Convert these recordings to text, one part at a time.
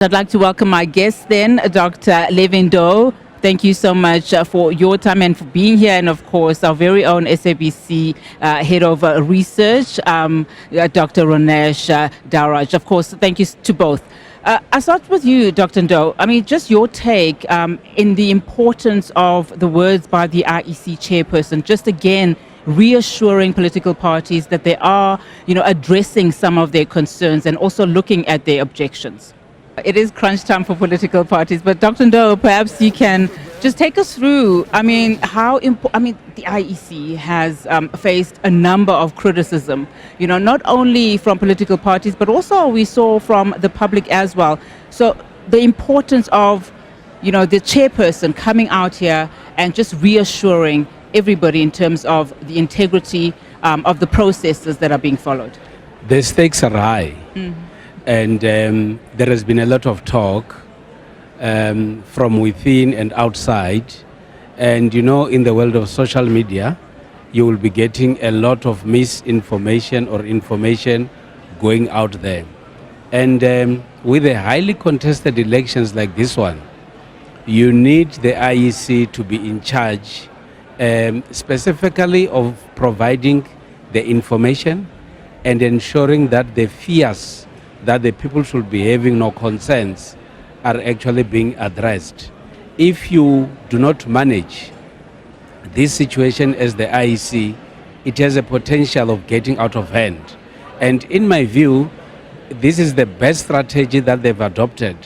I'd like to welcome my guest then, Dr. Levy Ndou. Thank you so much for your time and for being here. And of course, our very own SABC Head of Research, Dr. Ronesh Daraj. Of course, thank you to both. I'll start with you, Dr. Ndou. I mean, just your take in the importance of the words by the IEC chairperson, just again, reassuring political parties that they are, addressing some of their concerns and also looking at their objections. It is crunch time for political parties, but Dr. Ndou, perhaps you can just take us through, the IEC has faced a number of criticism, not only from political parties, but also we saw from the public as well. So the importance of, the chairperson coming out here and just reassuring everybody in terms of the integrity of the processes that are being followed. The stakes are high. Mm-hmm. And there has been a lot of talk from within and outside. And in the world of social media, you will be getting a lot of misinformation or information going out there. And with the highly contested elections like this one, you need the IEC to be in charge specifically of providing the information and ensuring that the fears that the people should be having no concerns are actually being addressed. If you do not manage this situation as the IEC, it has a potential of getting out of hand. And in my view, this is the best strategy that they've adopted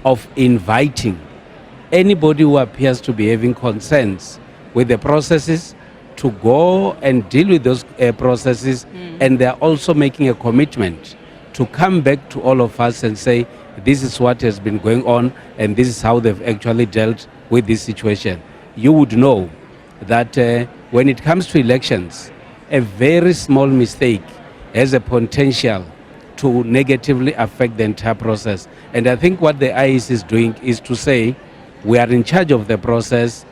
of inviting anybody who appears to be having concerns with the processes to go and deal with those processes. And they're also making a commitment to come back to all of us and say, this is what has been going on and this is how they've actually dealt with this situation. You would know that when it comes to elections, a very small mistake has a potential to negatively affect the entire process. And I think what the IEC is doing is to say, we are in charge of the process,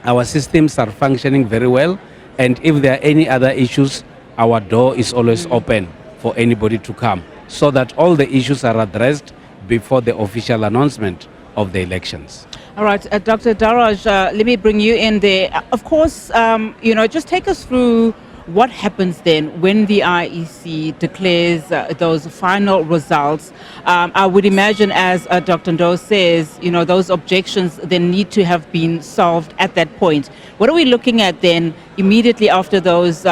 our systems are functioning very well, and if there are any other issues, our door is always open for anybody to come, so that all the issues are addressed before the official announcement of the elections. All right, Dr. Daraj, let me bring you in there. Of course, just take us through what happens then when the IEC declares those final results. I would imagine, as Dr. Ndou says, those objections then need to have been solved at that point. What are we looking at then immediately after those,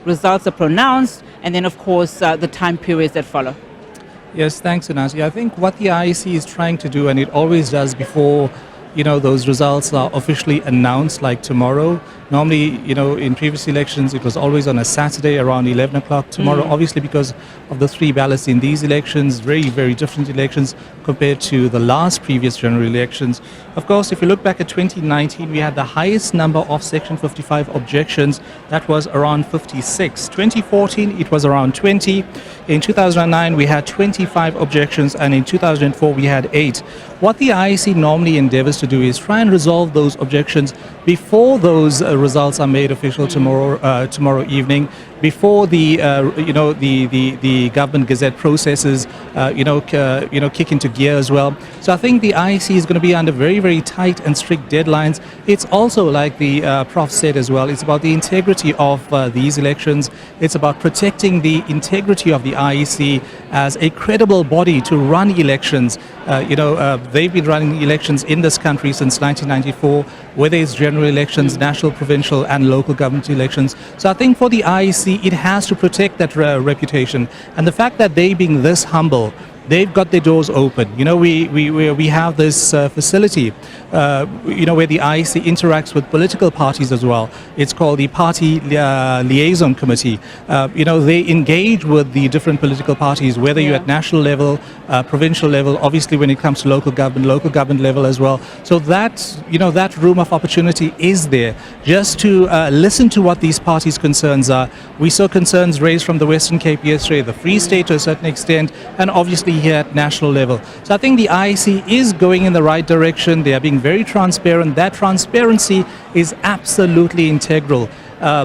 results are pronounced, and then, of course, the time periods that follow? Yes, thanks, Anasi. I think what the IEC is trying to do, and it always does before those results are officially announced, like tomorrow. Normally, in previous elections, it was always on a Saturday around 11 o'clock. Tomorrow, obviously, because of the three ballots in these elections, very, very different elections compared to the last previous general elections. Of course, if you look back at 2019, we had the highest number of Section 55 objections. That was around 56. 2014, it was around 20. In 2009, we had 25 objections, and in 2004, we had 8. What the IEC normally endeavors to do is try and resolve those objections before those results are made official tomorrow evening, before the the government gazette processes kick into gear as well. So I think the IEC is going to be under very, very tight and strict deadlines. It's also, like the Prof said as well, it's about the integrity of these elections. It's about protecting the integrity of the IEC as a credible body to run elections. They've been running elections in this country since 1994, whether it's general elections, national, provincial and local government elections. So I think for the IEC, it has to protect that reputation. And the fact that they being this humble, they've got their doors open. We have this facility, where the IEC interacts with political parties as well. It's called the Party Liaison Committee. They engage with the different political parties, whether you're at national level, provincial level, obviously when it comes to local government level as well. So that room of opportunity is there just to listen to what these parties' concerns are. We saw concerns raised from the Western Cape yesterday, the Free State to a certain extent, and obviously here at national level. So I think the IEC is going in the right direction. They are being very transparent. That transparency is absolutely integral.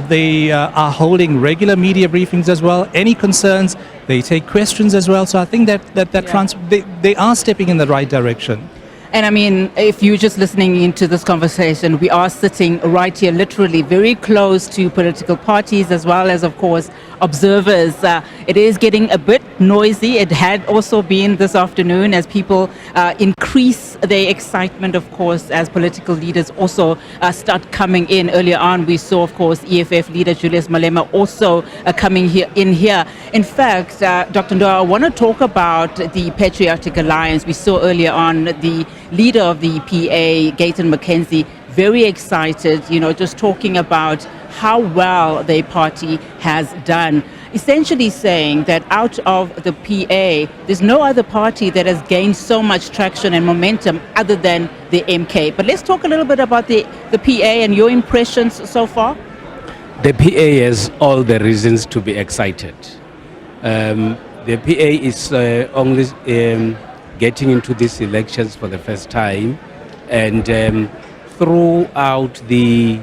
They are holding regular media briefings as well. Any concerns, They take questions as well. So I think they are stepping in the right direction. And I mean, if you're just listening into this conversation, we are sitting right here, literally very close to political parties as well as, of course, observers. It is getting a bit noisy. It had also been this afternoon as people increase their excitement, of course, as political leaders also start coming in. Earlier on, we saw, of course, EFF leader Julius Malema also coming in here. In fact, Dr. Ndou, I want to talk about the Patriotic Alliance. We saw earlier on the leader of the PA, Gayton McKenzie, very excited, just talking about how well their party has done. Essentially saying that out of the PA, there's no other party that has gained so much traction and momentum other than the MK. But let's talk a little bit about the PA and your impressions so far. The PA has all the reasons to be excited. The PA is only getting into these elections for the first time, and throughout the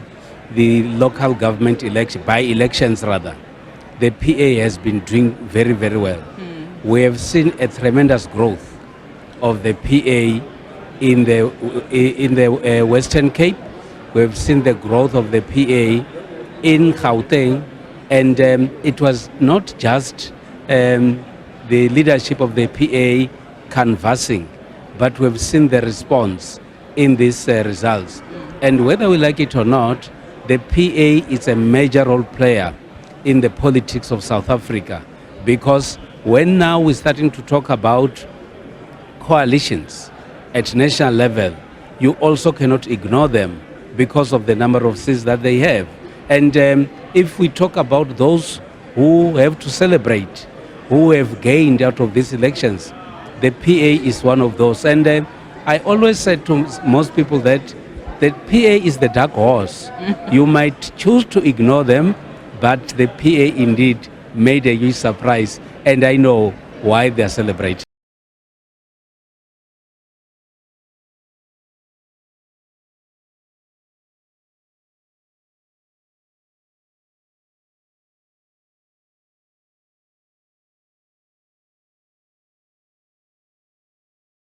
local government by-elections rather, the PA has been doing very, very well. We have seen a tremendous growth of the PA in the Western Cape. We have seen the growth of the PA in Gauteng, and it was not just the leadership of the PA canvassing, but we've seen the response in these results. And whether we like it or not, the PA is a major role player in the politics of South Africa, because when now we're starting to talk about coalitions at national level, you also cannot ignore them because of the number of seats that they have. And if we talk about those who have to celebrate, who have gained out of these elections, the PA is one of those. And I always said to most people that the PA is the dark horse. You might choose to ignore them, but the PA indeed made a huge surprise, and I know why they are celebrating.